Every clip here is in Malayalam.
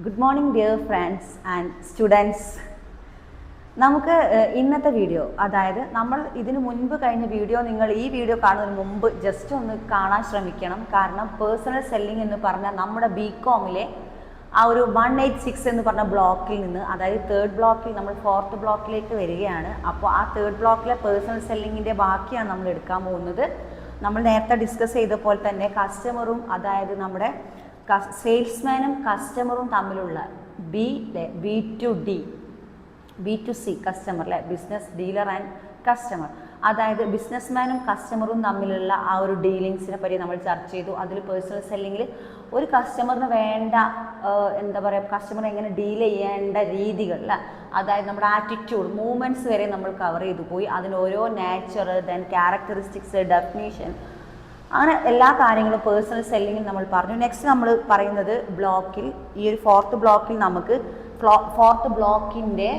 Good morning dear friends and students. നമുക്ക് ഇന്നത്തെ വീഡിയോ, അതായത് നമ്മൾ ഇതിനു മുൻപ് കഴിഞ്ഞ വീഡിയോ, നിങ്ങൾ ഈ വീഡിയോ കാണുന്നതിന് മുമ്പ് ജസ്റ്റ് ഒന്ന് കാണാൻ ശ്രമിക്കണം. കാരണം പേഴ്സണൽ സെല്ലിംഗ് എന്ന് പറഞ്ഞാൽ നമ്മുടെ ബികോമിലെ ആ ഒരു 186 എന്ന് പറഞ്ഞ ബ്ലോക്കിൽ നിന്ന്, അതായത് തേർഡ് ബ്ലോക്കിൽ നമ്മൾ ഫോർത്ത് ബ്ലോക്കിലേക്ക് വരികയാണ്. അപ്പോൾ ആ തേർഡ് ബ്ലോക്കിലെ പേഴ്സണൽ സെല്ലിങ്ങിൻ്റെ ബാക്കിയാണ് നമ്മൾ എടുക്കാൻ പോകുന്നത്. നമ്മൾ നേരത്തെ ഡിസ്കസ് ചെയ്ത പോലെ തന്നെ കസ്റ്റമറും, അതായത് നമ്മുടെ സെയിൽസ്മാനും കസ്റ്റമറും തമ്മിലുള്ള ബി ടു സി കസ്റ്റമർ അല്ലെ, ബിസിനസ് ഡീലർ ആൻഡ് കസ്റ്റമർ, അതായത് ബിസിനസ്മാനും കസ്റ്റമറും തമ്മിലുള്ള ആ ഒരു ഡീലിങ്സിനെ പറ്റി നമ്മൾ ചർച്ച ചെയ്തു. അതിൽ പേഴ്സണൽ സെല്ലിങ്ങിൽ ഒരു കസ്റ്റമറിന് വേണ്ട എന്താ പറയുക, കസ്റ്റമർ എങ്ങനെ ഡീൽ ചെയ്യേണ്ട രീതികൾ, അതായത് നമ്മുടെ ആറ്റിറ്റ്യൂഡ്, മൂവ്മെൻറ്റ്സ് വരെ നമ്മൾ കവർ ചെയ്തു പോയി. അതിന് ഓരോ നേച്ചർ, ദെൻ ക്യാരക്ടറിസ്റ്റിക്സ്, ഡെഫിനേഷൻ, അങ്ങനെ എല്ലാ കാര്യങ്ങളും പേഴ്സണൽ സെല്ലിങ്ങിൽ നമ്മൾ പറഞ്ഞു. നെക്സ്റ്റ് നമ്മൾ പറയുന്നത് ബ്ലോക്കിൽ, ഈ ഒരു ഫോർത്ത് ബ്ലോക്കിൽ നമുക്ക് ഫോർത്ത് ബ്ലോക്കിൻ്റെ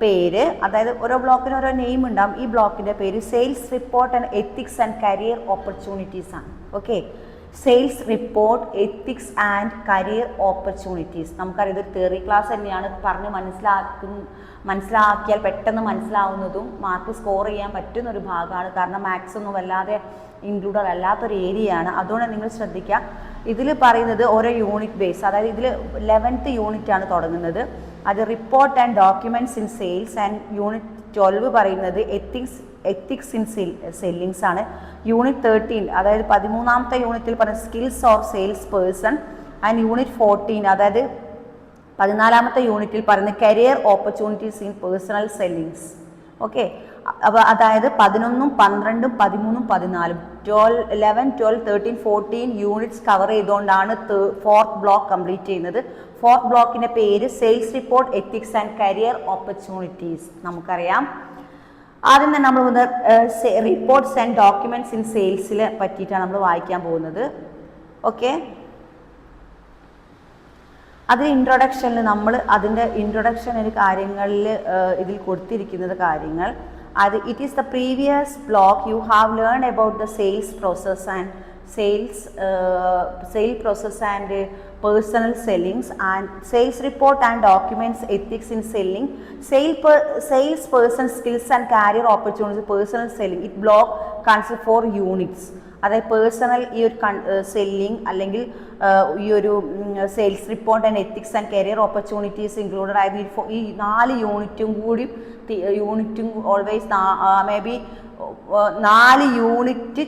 പേര്, അതായത് ഓരോ ബ്ലോക്കിന് ഓരോ നെയിം ഉണ്ടാകും. ഈ ബ്ലോക്കിൻ്റെ പേര് sales report and ethics and career opportunities ആണ്. Okay, sales report, ethics and career opportunities. നമുക്കറിയാം ഇതൊരു തിയറി ക്ലാസ് തന്നെയാണ്. പറഞ്ഞ് മനസ്സിലാക്കിയാൽ പെട്ടെന്ന് മനസ്സിലാവുന്നതും മാർക്ക് സ്കോർ ചെയ്യാൻ പറ്റുന്ന ഒരു ഭാഗമാണ്. കാരണം മാത്സ് ഒന്നും വല്ലാതെ ഇൻക്ലൂഡഡ് അല്ലാത്തൊരു ഏരിയയാണ്. അതുകൊണ്ട് നിങ്ങൾ ശ്രദ്ധിക്കുക. ഇതിൽ പറയുന്നത് ഓരോ യൂണിറ്റ് ബേസ്, അതായത് ഇതിൽ 11th യൂണിറ്റ് ആണ് തുടങ്ങുന്നത്. അത് report and documents in sales. And unit 12 പറയുന്നത് എത്തിക്സ് ഇൻ സെല്ലിങ്സ് ആണ്. യൂണിറ്റ് 13, അതായത് 13ാമത്തെ യൂണിറ്റിൽ പറയുന്നത് skills or sales person. And unit 14, അതായത് 14ാമത്തെ യൂണിറ്റിൽ പറയുന്നത് career opportunities in personal sellings. Okay, അപ്പോൾ അതായത് 11, 12, 13, 14, 11, 12, 13, 14 യൂണിറ്റ്സ് കവർ ചെയ്തുകൊണ്ടാണ് ഫോർത്ത് ബ്ലോക്ക് കംപ്ലീറ്റ് ചെയ്യുന്നത്. ഫോർത്ത് ബ്ലോക്കിൻ്റെ പേര് sales report, ethics and career opportunities. നമുക്കറിയാം ആദ്യം തന്നെ നമ്മൾ റിപ്പോർട്ട്സ് ആൻഡ് ഡോക്യുമെൻറ്റ്സ് ഇൻ സെയിൽസിനെ പറ്റിയിട്ടാണ് നമ്മൾ വായിക്കാൻ പോകുന്നത്. ഓക്കെ, അതിൽ ഇൻട്രൊഡക്ഷനിൽ നമ്മൾ അതിൻ്റെ ഇൻട്രൊഡക്ഷനിൽ കാര്യങ്ങളിൽ ഇതിൽ കൊടുത്തിരിക്കുന്നത് കാര്യങ്ങൾ, അത് it is the previous block you have learn about the sales process and sale process and personal sellings and sales report and documents, ethics in selling, sales person skills and career opportunities, personal selling. It block consist 4 units. അതായത് പേഴ്സണൽ ഈ ഒരു സെല്ലിംഗ് അല്ലെങ്കിൽ ഈ ഒരു sales report and ethics and career opportunities included ആയത് ഈ 4 യൂണിറ്റും always may be 4 unit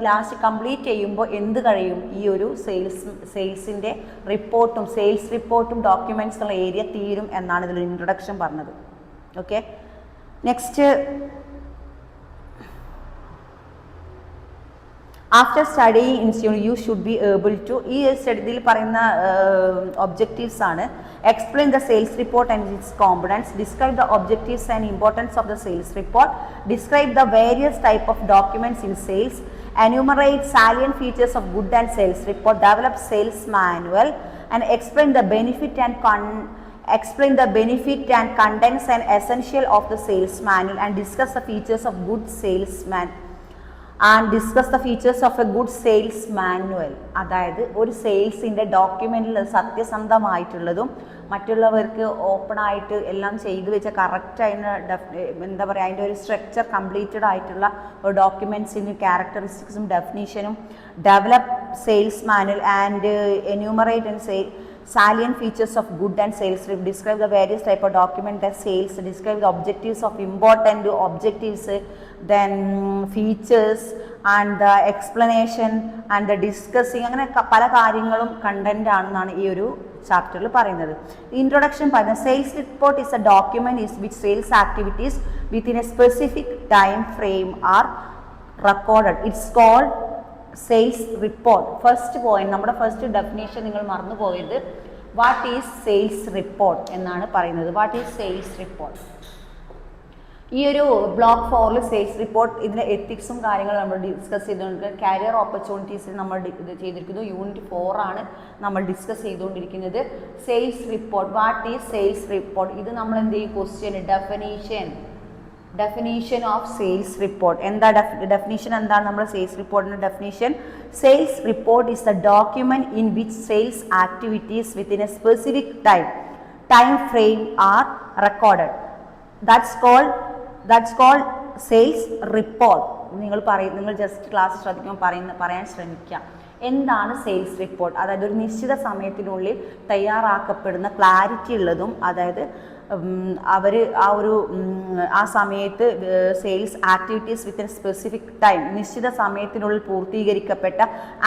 last complete ചെയ്യുമ്പോൾ എന്ത് കഴിയും, ഈ ഒരു സെയിൽസിൻ്റെ സെയിൽസ് റിപ്പോർട്ടും ഡോക്യുമെൻറ്റ്സ് ഉള്ള ഏരിയ തീരും എന്നാണ് ഇതിൽ ഇൻട്രൊഡക്ഷൻ പറഞ്ഞത്. Okay, next after studying institute you should be able to, ഈ സ്റ്റഡിയിൽ പറയുന്ന ഒബ്ജക്റ്റീവ്സ് ആണ്. Explain the sales report and its components, describe the objectives and importance of the sales report, describe the various type of documents in sales, enumerate salient features of good and sales report, develop sales manual, and explain the benefit and contents and essential of the sales manual, and discuss the features of good salesman and discuss the features of a good sales manual. അതായത് ഒരു സെയിൽസിൻ്റെ ഡോക്യുമെൻറ്റിൽ സത്യസന്ധമായിട്ടുള്ളതും മറ്റുള്ളവർക്ക് ഓപ്പണായിട്ട് എല്ലാം ചെയ്തു വെച്ച കറക്റ്റ് അതിന് എന്താ പറയുക, അതിൻ്റെ ഒരു സ്ട്രക്ചർ കംപ്ലീറ്റഡ് ആയിട്ടുള്ള ഒരു ഡോക്യുമെൻറ്റ്സിന് ക്യാരക്ടറിസ്റ്റിക്സും ഡെഫിനീഷനും, develop sales manual and enumerate and salient features of good and sales, describe the various type of document as sales, describe the objectives of important objectives, then features and the explanation and the discussing, അങ്ങനെ പല കാര്യങ്ങളും കണ്ടന്റ് ആണെന്നാണ് ഈ ഒരു ചാപ്റ്ററിൽ പറയുന്നത്. ഇൻട്രൊഡക്ഷൻ പറയുന്നത് sales report is a document is which sales activities within a specific time frame are recorded. It's called sales report. First point, നമ്മുടെ ഫസ്റ്റ് ഡെഫിനേഷൻ നിങ്ങൾ മറന്നു പോയത്, വാട്ട് ഈസ് സെയിൽസ് റിപ്പോർട്ട് എന്നാണ് പറയുന്നത്. What is sales report? ഈ ഒരു ബ്ലോക്ക് 4 സെയിൽസ് റിപ്പോർട്ട്, ഇതിൻ്റെ എത്തിക്സും കാര്യങ്ങളും നമ്മൾ ഡിസ്കസ് ചെയ്തുകൊണ്ടിരിക്കുന്നത്. കരിയർ ഓപ്പർച്യൂണിറ്റീസിൽ നമ്മൾ ഇത് ചെയ്തിരിക്കുന്നു. യൂണിറ്റ് 4 ആണ് നമ്മൾ ഡിസ്കസ് ചെയ്തുകൊണ്ടിരിക്കുന്നത്. Sales report, what is sales report? ഇത് നമ്മൾ എന്ത് ചെയ്യും, question, definition definition of sales report എന്താ ഡെഫിനീഷൻ എന്താണ് നമ്മുടെ സെയിൽസ് റിപ്പോർട്ടിൻ്റെ definition? Sales report is the document in which sales activities within a specific time frame are recorded. That's called sales report. നിങ്ങൾ ജസ്റ്റ് ക്ലാസ് ശ്രദ്ധിക്കുമ്പോൾ പറയാൻ ശ്രമിക്കുക. എന്താണ് സെയിൽസ് റിപ്പോർട്ട്? അതായത് ഒരു നിശ്ചിത സമയത്തിനുള്ളിൽ തയ്യാറാക്കപ്പെടുന്ന ക്ലാരിറ്റി ഉള്ളതും, അതായത് ആ സമയത്ത് sales activities within specific time, നിശ്ചിത സമയത്തിനുള്ളിൽ പൂർത്തീകരിക്കപ്പെട്ട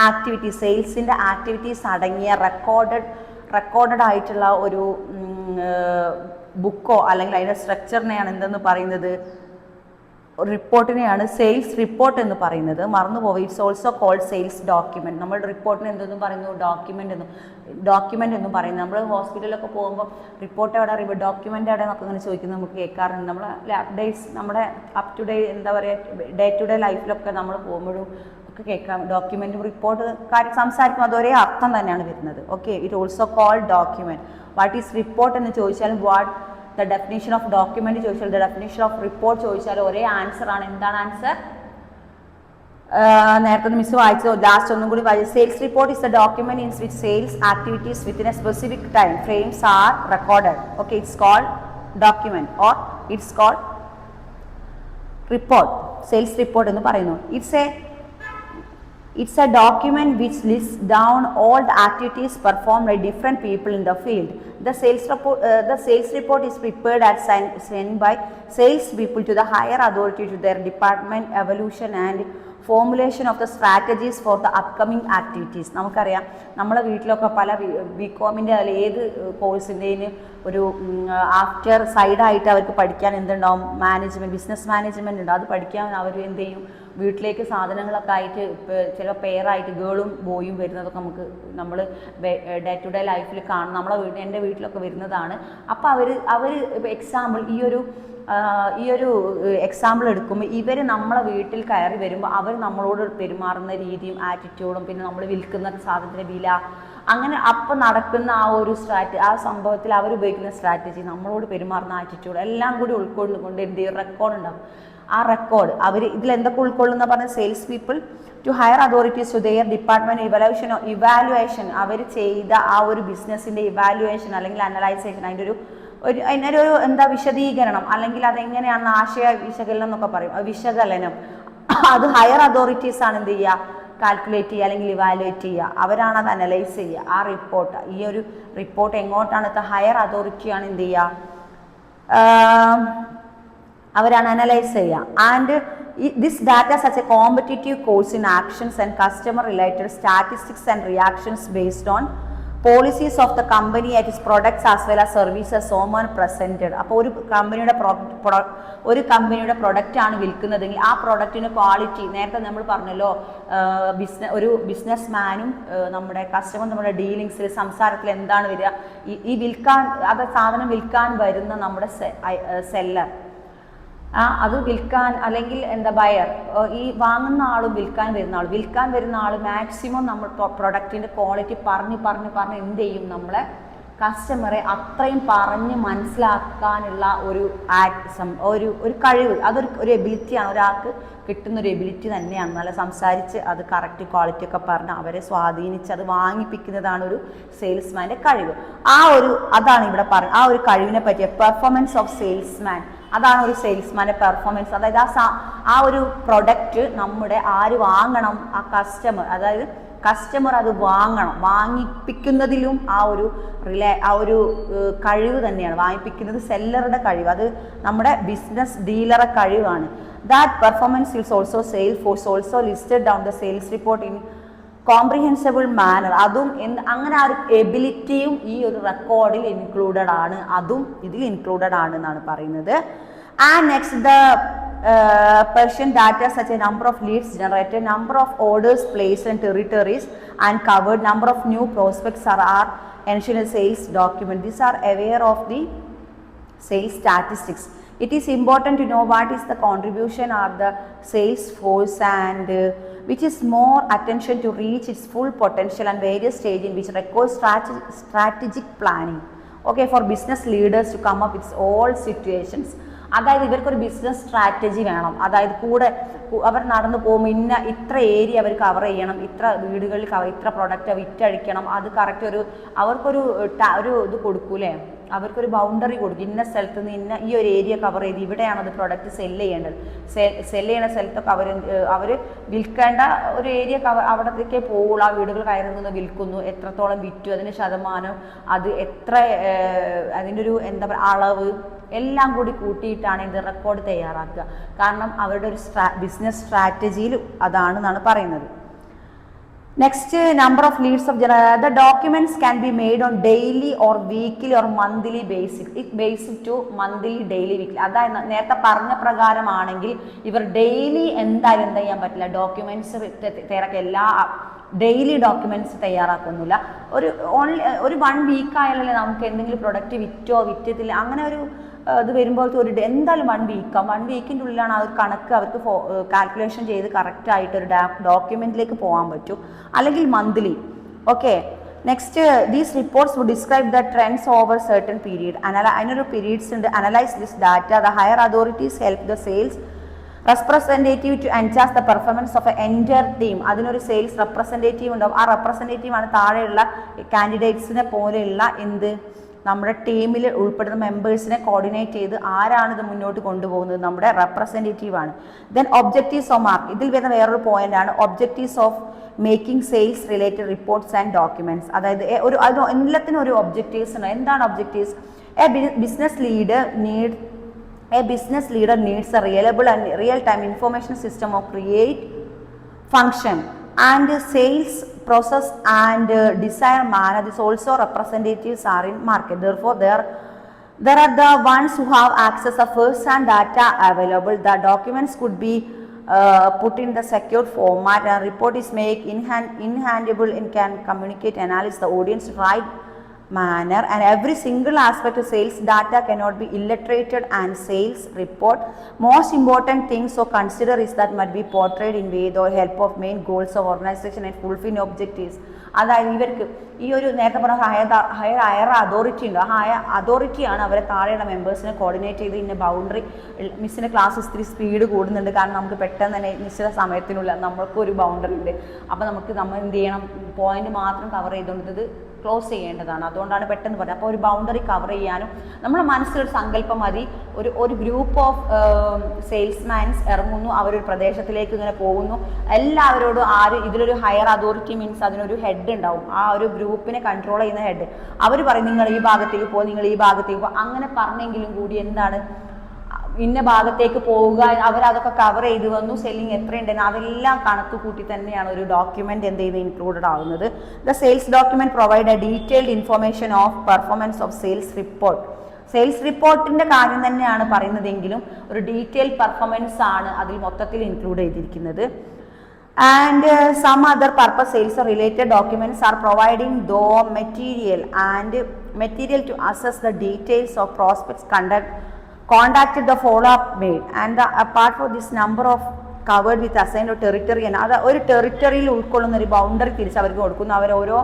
ആക്ടിവിറ്റീസ്, സെയിൽസിൻ്റെ ആക്ടിവിറ്റീസ് അടങ്ങിയ റെക്കോർഡഡ് ആയിട്ടുള്ള ഒരു ബുക്കോ അല്ലെങ്കിൽ അതിൻ്റെ സ്ട്രക്ചറിനെയാണ് എന്തെന്ന് പറയുന്നത്? റിപ്പോർട്ടിനെയാണ് സെയിൽസ് റിപ്പോർട്ട് എന്ന് പറയുന്നത്. മറന്നുപോയി. It's also called sales document. നമ്മൾ റിപ്പോർട്ടിന് എന്തെന്നും പറയുന്നു? ഡോക്യുമെൻ്റ് എന്നും പറയുന്നത്. നമ്മൾ ഹോസ്പിറ്റലിലൊക്കെ പോകുമ്പോൾ റിപ്പോർട്ട് എവിടെ, ഡോക്യുമെൻ്റ് എവിടെ എന്നൊക്കെ ഇങ്ങനെ ചോദിക്കുന്നത് നമുക്ക് കേൾക്കാറുണ്ട്. നമ്മൾ അപ്ഡേറ്റ്സ്, നമ്മുടെ അപ് ടു ഡേ എന്താ പറയുക, ഡേ ടു ഡേ ലൈഫിലൊക്കെ നമ്മൾ പോകുമ്പോഴും ഒക്കെ കേൾക്കാം. ഡോക്യുമെൻറ്റും റിപ്പോർട്ട് കാര്യം സംസാരിക്കുമ്പോൾ അതൊരേ അർത്ഥം തന്നെയാണ് വരുന്നത്. Okay, it also called document. What is report എന്ന് ചോദിച്ചാലും ദ ഡെഫിനേഷൻ ഓഫ് ഡോക്യുമെന്റ് ചോദിച്ചാൽ, ദ ഡെഫിനേഷൻ ഓഫ് റിപ്പോർട്ട് ചോദിച്ചാൽ ഒരേ ആൻസർ ആണ്. എന്താണ് ആൻസർ? നേരത്തെ മിസ് വായിച്ചത്, ലാസ്റ്റ് ഒന്നും കൂടി വായിച്ചു. Sales report is the document in which sales activities within a specific time frames are recorded. Okay, it's called document or it's called report. Sales report എന്ന് പറയുന്നു. It's a document which lists down all the activities performed by different people in the field. The sales report is prepared and sent by sales people to the higher authority to their department evaluation and formulation of the strategies for the upcoming activities. നമുക്കറിയാം, നമ്മളെ വീട്ടിലൊക്കെ പല ബികോമിൻ്റെ അല്ലെങ്കിൽ ഏത് കോഴ്സിൻ്റെയും ഒരു ആഫ്റ്റർ സൈഡായിട്ട് അവർക്ക് പഠിക്കാൻ എന്തുണ്ടാവും? ബിസിനസ് മാനേജ്മെൻറ്റ് ഉണ്ട്. അത് പഠിക്കാൻ അവർ എന്ത് ചെയ്യും? വീട്ടിലേക്ക് സാധനങ്ങളൊക്കെ ആയിട്ട് ചിലപ്പോൾ പെയറായിട്ട് ഗേളും ബോയും വരുന്നതൊക്കെ നമ്മൾ ഡേ ടു ഡേ ലൈഫിൽ കാണും. എൻ്റെ വീട്ടിലൊക്കെ വരുന്നതാണ്. അപ്പോൾ അവർ എക്സാമ്പിൾ ഈ ഒരു എക്സാമ്പിൾ എടുക്കുമ്പോൾ ഇവർ നമ്മളെ വീട്ടിൽ കയറി വരുമ്പോൾ അവർ നമ്മളോട് പെരുമാറുന്ന രീതിയും ആറ്റിറ്റ്യൂഡും, പിന്നെ നമ്മൾ വിൽക്കുന്ന സാധനത്തിൻ്റെ വില, അങ്ങനെ അപ്പം നടക്കുന്ന ആ സംഭവത്തിൽ അവർ ഉപയോഗിക്കുന്ന സ്ട്രാറ്റജി, നമ്മളോട് പെരുമാറുന്ന ആറ്റിറ്റ്യൂഡ് എല്ലാം കൂടി ഉൾക്കൊള്ളുകൊണ്ട് എന്ത് ചെയ്യും? റെക്കോർഡ് ഉണ്ടാകും. ആ റെക്കോർഡ് അവർ ഇതിലെന്തൊക്കെ ഉൾക്കൊള്ളുന്ന പറഞ്ഞാൽ sales people to higher authorities to their department evaluation അവർ ചെയ്ത ആ ഒരു ബിസിനസ്സിൻ്റെ ഇവാലുവേഷൻ അല്ലെങ്കിൽ അനലൈസേഷൻ, അതിൻ്റെ ഒരു എന്താ വിശദീകരണം, അല്ലെങ്കിൽ അതെങ്ങനെയാണെന്ന് ആശയ വിശകലനം എന്നൊക്കെ പറയും. വിശകലനം അത് ഹയർ അതോറിറ്റീസ് ആണ് എന്ത് ചെയ്യുക? കാൽക്കുലേറ്റ് ചെയ്യുക അല്ലെങ്കിൽ ഇവാലുവേറ്റ് ചെയ്യുക. അവരാണ് അത് അനലൈസ് ചെയ്യുക. ആ റിപ്പോർട്ട്, ഈ ഒരു റിപ്പോർട്ട് എങ്ങോട്ടാണ് ഹയർ അതോറിറ്റിയാണ് എന്ത് ചെയ്യുക? അവരാണ് അനലൈസ് ചെയ്യുക. And this data such A competitive course in actions and customer related statistics and reactions based on policies of the company at it's products as well as services on presented. അപ്പോൾ ഒരു കമ്പനിയുടെ പ്രൊഡക്റ്റ് ആണ് വിൽക്കുന്നതെങ്കിൽ ആ പ്രൊഡക്റ്റിന് ക്വാളിറ്റി, നേരത്തെ നമ്മൾ പറഞ്ഞല്ലോ, ഒരു ബിസിനസ് മാനും നമ്മുടെ കസ്റ്റമർ നമ്മുടെ ഡീലിങ്സിൽ സംസാരത്തിൽ എന്താണ് വരിക? ഈ സാധനം വിൽക്കാൻ വരുന്ന നമ്മുടെ സെല്ലർ, അത് വിൽക്കാൻ അല്ലെങ്കിൽ എന്താ ബയർ, ഈ വാങ്ങുന്ന ആളും വിൽക്കാൻ വരുന്ന ആൾ മാക്സിമം നമ്മൾ പ്രൊഡക്റ്റിൻ്റെ ക്വാളിറ്റി പറഞ്ഞ് എന്ത് ചെയ്യും? നമ്മളെ കസ്റ്റമറെ അത്രയും പറഞ്ഞ് മനസ്സിലാക്കാനുള്ള ഒരു കഴിവ്, അതൊരു എബിലിറ്റിയാണ്. ഒരാൾക്ക് കിട്ടുന്ന ഒരു എബിലിറ്റി തന്നെയാണ്. നല്ല സംസാരിച്ച് അത് കറക്റ്റ് ക്വാളിറ്റി ഒക്കെ പറഞ്ഞ് അവരെ സ്വാധീനിച്ച് അത് വാങ്ങിപ്പിക്കുന്നതാണ് ഒരു സെയിൽസ്മാൻ്റെ കഴിവ്. അതാണ് ഇവിടെ പറയുന്നത്. ആ ഒരു കഴിവിനെ പറ്റിയ പെർഫോമൻസ് ഓഫ് സെയിൽസ്മാൻ, അതാണ് ഒരു സെയിൽസ്മാൻ്റെ പെർഫോമൻസ്. അതായത് ആ ഒരു പ്രൊഡക്റ്റ് നമ്മുടെ ആര് വാങ്ങണം? ആ കസ്റ്റമർ അത് വാങ്ങിപ്പിക്കുന്നതിലും ആ ഒരു കഴിവ് തന്നെയാണ്. വാങ്ങിപ്പിക്കുന്നത് സെല്ലറുടെ കഴിവ്, അത് നമ്മുടെ ബിസിനസ് ഡീലറുടെ കഴിവാണ്. That performance is also sale force also listed down the sales report in comprehensible manner. അതും അങ്ങനെ ആ ഒരു എബിലിറ്റിയും ഈ ഒരു റെക്കോർഡിൽ ഇൻക്ലൂഡഡ് ആണ്. അതും ഇതിൽ ഇൻക്ലൂഡഡ് ആണ് എന്നാണ് പറയുന്നത്. And next the Persian data such a number of leads generated, number of orders placed in territories and covered, number of new prospects are mentioned in sales document. These are aware of the sales statistics. It is important to know what is the contribution of the sales force and which is more attention to reach its full potential and various stages in which requires strategic planning. Okay, for business leaders to come up with all situations. അതായത് ഇവർക്കൊരു ബിസിനസ് സ്ട്രാറ്റജി വേണം. അതായത് കൂടെ അവർ നടന്നു പോകുമ്പോൾ ഇത്ര ഏരിയ അവർ കവർ ചെയ്യണം, ഇത്ര വീടുകളിൽ ഇത്ര പ്രൊഡക്റ്റ് വിറ്റഴിക്കണം. അത് കറക്റ്റ് അവർക്കൊരു ഇത് കൊടുക്കൂലേ, അവർക്കൊരു ബൗണ്ടറി കൊടുക്കും. ഇന്ന സ്ഥലത്ത് നിന്ന് ഈ ഒരു ഏരിയ കവർ ചെയ്ത് ഇവിടെയാണ് അത് പ്രൊഡക്റ്റ് സെല്ല് ചെയ്യേണ്ടത്. സെല്ല് ചെയ്യുന്ന സ്ഥലത്തൊക്കെ അവർ വിൽക്കേണ്ട ഒരു ഏരിയ അവിടത്തേക്കേ പോവുള്ളൂ. ആ വീടുകൾ കയറി നിന്ന് വിൽക്കുന്നു, എത്രത്തോളം വിറ്റു, അതിന് ശതമാനം, അത് എത്ര, അതിൻ്റെ ഒരു എന്താ പറയുക അളവ് എല്ലാം കൂടി കൂട്ടിയിട്ടാണ് ഇത് റെക്കോർഡ് തയ്യാറാക്കുക. കാരണം അവരുടെ ഒരു ബിസിനസ് സ്ട്രാറ്റജിയിൽ അതാണെന്നാണ് പറയുന്നത്. Next, number of leads of the documents can be made on daily or weekly or monthly basic. It basic to monthly, daily, weekly. അതായത് നേരത്തെ പറഞ്ഞ പ്രകാരമാണെങ്കിൽ ഇവർ ഡെയിലി എന്തായാലും എന്താ ചെയ്യാൻ പറ്റില്ല, ഡോക്യുമെന്റ്സ് എല്ലാ ഡെയിലി ഡോക്യുമെന്റ്സ് തയ്യാറാക്കുന്നില്ല. ഒരു 1 വീക്ക് ആയാലല്ലേ നമുക്ക് എന്തെങ്കിലും പ്രൊഡക്റ്റ് വിറ്റോ വിറ്റത്തില്ല അങ്ങനെ ഒരു ഇത് വരുമ്പോഴത്തെ എന്തായാലും 1 വീക്കാണ്. 1 വീക്കിൻ്റെ ഉള്ളിലാണ് ആ ഒരു കണക്ക് അവർക്ക് കാൽക്കുലേഷൻ ചെയ്ത് കറക്റ്റായിട്ട് ഒരു ഡോക്യുമെന്റിലേക്ക് പോകാൻ പറ്റും, അല്ലെങ്കിൽ monthly. Okay, next, these reports would describe the trends over certain period. അതിനൊരു പീരീഡ്സ് ഉണ്ട്. Analyse this data. The higher authorities help the sales representative to enhance the performance of a entire team. അതിനൊരു സെയിൽസ് റെപ്രസെൻറ്റേറ്റീവ് ഉണ്ടാവും. ആ റെപ്രസെൻറ്റേറ്റീവാണ് താഴെയുള്ള കാൻഡിഡേറ്റ്സിനെ പോലെയുള്ള നമ്മുടെ ടീമിൽ ഉൾപ്പെടുന്ന മെമ്പേഴ്സിനെ കോർഡിനേറ്റ് ചെയ്ത് ആരാണിത് മുന്നോട്ട് കൊണ്ടുപോകുന്നത്, നമ്മുടെ റെപ്രസെൻറ്റേറ്റീവാണ്. Then objectives of mark. ഇതിൽ വരുന്ന വേറൊരു പോയിന്റാണ് objectives of making sales related reports and documents. അതായത് എല്ലാത്തിനും ഒരു ഒബ്ജക്റ്റീവ്സ് ഉണ്ട്. എന്താണ് objectives? A business leader needs a reliable and real-time information system of create function and sales process and desire manner. This also representatives are in market. Therefore, there are the ones who have access of first-hand data available. The documents could be put in the secured format, and report is made inhandable and can communicate, analyze the audience right manner, and every single aspect of sales data cannot be illustrated and sales report. Most important things to consider is that must be portrayed in way or help of main goals of organization and fulfill objectives. അതായത് ഇവർക്ക് ഈ ഒരു നേരത്തെ പറഞ്ഞ ഹയർ അതോറിറ്റി ഉണ്ട്. ആ അതോറിറ്റിയാണ് അവരെ താഴെയുള്ള മെമ്പേഴ്സിനെ കോർഡിനേറ്റ് ചെയ്ത് ഇന്ന ബൗണ്ടറി. മിസ്സിൻ്റെ ക്ലാസ് ഇത്തിരി സ്പീഡ് കൂടുന്നുണ്ട്, കാരണം നമുക്ക് പെട്ടെന്ന് തന്നെ നിശ്ചിത സമയത്തിനുള്ളിൽ നമ്മൾക്കൊരു ബൗണ്ടറി ഉണ്ട്. അപ്പോൾ നമ്മൾ എന്ത് ചെയ്യണം, പോയിന്റ് മാത്രം കവർ ചെയ്തുകൊണ്ടത് ക്ലോസ് ചെയ്യേണ്ടതാണ്. അതുകൊണ്ടാണ് പെട്ടെന്ന് പറയുന്നത്. അപ്പോൾ ഒരു ബൗണ്ടറി കവർ ചെയ്യാനും നമ്മുടെ മനസ്സിലൊരു സങ്കല്പം മതി. ഒരു ഗ്രൂപ്പ് ഓഫ് സെയിൽസ്മാൻസ് ഇറങ്ങുന്നു, അവരൊരു പ്രദേശത്തിലേക്ക് ഇങ്ങനെ പോകുന്നു. എല്ലാവരോടും ഇതിലൊരു ഹയർ അതോറിറ്റി മീൻസ് അതിനൊരു ഹെഡ് ഉണ്ടാവും. ആ ഒരു ഗ്രൂപ്പിനെ കൺട്രോൾ ചെയ്യുന്ന ഹെഡ്. അവർ പറയും നിങ്ങൾ ഈ ഭാഗത്തേക്ക് പോകും, നിങ്ങൾ ഈ ഭാഗത്തേക്ക് പോകും. അങ്ങനെ പറഞ്ഞെങ്കിലും കൂടി എന്താണ്, ഇന്ന ഭാഗത്തേക്ക് പോവുക, അവരതൊക്കെ കവർ ചെയ്ത് വന്നു, സെല്ലിങ് എത്രയുണ്ടെന്ന് അതെല്ലാം കണക്ക് കൂട്ടി തന്നെയാണ് ഒരു ഡോക്യുമെന്റ് എന്ത് ചെയ്യുന്നത് ഇൻക്ലൂഡഡ് ആവുന്നത്. The sales document provide A detailed information of performance of sales report. Sales റിപ്പോർട്ടിന്റെ കാര്യം തന്നെയാണ് പറയുന്നതെങ്കിലും ഒരു ഡീറ്റെയിൽ പെർഫോമൻസ് ആണ് അതിൽ മൊത്തത്തിൽ ഇൻക്ലൂഡ് ചെയ്തിരിക്കുന്നത്. And some other purpose sales or related documents are providing though material to assess the details of prospects contacted, the follow-up made, and apart from this number of covered with assigned territory. അത് ഒരു ടെറിട്ടറിയിൽ ഉൾക്കൊള്ളുന്ന ഒരു ബൗണ്ടറി തിരിച്ച് അവർക്ക് കൊടുക്കുന്നു.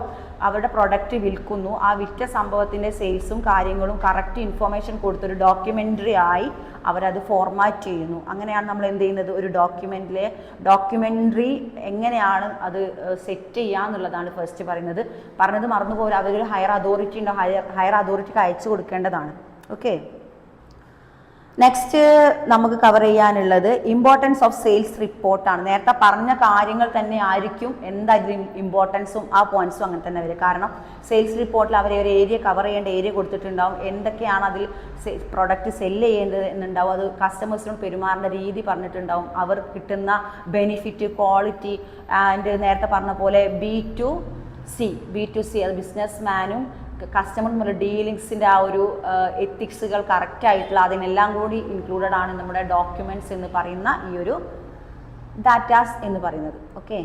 അവരുടെ പ്രൊഡക്റ്റ് വിൽക്കുന്നു. ആ വിറ്റ സംഭവത്തിൻ്റെ സെയിൽസും കാര്യങ്ങളും കറക്റ്റ് ഇൻഫോർമേഷൻ കൊടുത്തൊരു ഡോക്യുമെൻ്ററി ആയി അവരത് ഫോർമാറ്റ് ചെയ്യുന്നു. അങ്ങനെയാണ് നമ്മൾ എന്ത് ചെയ്യുന്നത്, ഒരു ഡോക്യുമെൻ്ററി എങ്ങനെയാണ് അത് സെറ്റ് ചെയ്യുക എന്നുള്ളതാണ് ഫസ്റ്റ് പറഞ്ഞത് മറന്നുപോലെ. അവരൊരു ഹയർ അതോറിറ്റി ഉണ്ട്, ഹയർ അതോറിറ്റിക്ക് അയച്ചു കൊടുക്കേണ്ടതാണ്. ഓക്കെ, നെക്സ്റ്റ് നമുക്ക് കവർ ചെയ്യാനുള്ളത് ഇമ്പോർട്ടൻസ് ഓഫ് സെയിൽസ് റിപ്പോർട്ടാണ്. നേരത്തെ പറഞ്ഞ കാര്യങ്ങൾ തന്നെ ആയിരിക്കും എന്തായാലും ഇമ്പോർട്ടൻസും ആ പോയിന്റ്സും അങ്ങനെ തന്നെ വരും. കാരണം സെയിൽസ് റിപ്പോർട്ടിൽ അവർ ഒരു ഏരിയ കവർ ചെയ്യേണ്ട ഏരിയ കൊടുത്തിട്ടുണ്ടാവും, എന്തൊക്കെയാണ് അതിൽ പ്രൊഡക്റ്റ് സെല്ല് ചെയ്യേണ്ടത് എന്നുണ്ടാവും, അത് കസ്റ്റമേഴ്സിനോട് പെരുമാറേണ്ട രീതി പറഞ്ഞിട്ടുണ്ടാവും, അവർ കിട്ടുന്ന ബെനിഫിറ്റ്, ക്വാളിറ്റി ആൻഡ് നേരത്തെ പറഞ്ഞ പോലെ B2C അത് ബിസിനസ് മാനും കസ്റ്റമർ എന്നുള്ള ഡീലിങ്സിൻ്റെ ആ ഒരു എത്തിക്സുകൾ കറക്റ്റ് ആയിട്ടുള്ള അതിനെല്ലാം കൂടി ഇൻക്ലൂഡഡ് ആണ് നമ്മുടെ ഡോക്യുമെൻറ്റ്സ് എന്ന് പറയുന്ന ഈ ഒരു ഡാറ്റാസ് എന്ന് പറയുന്നത്. ഓക്കെ.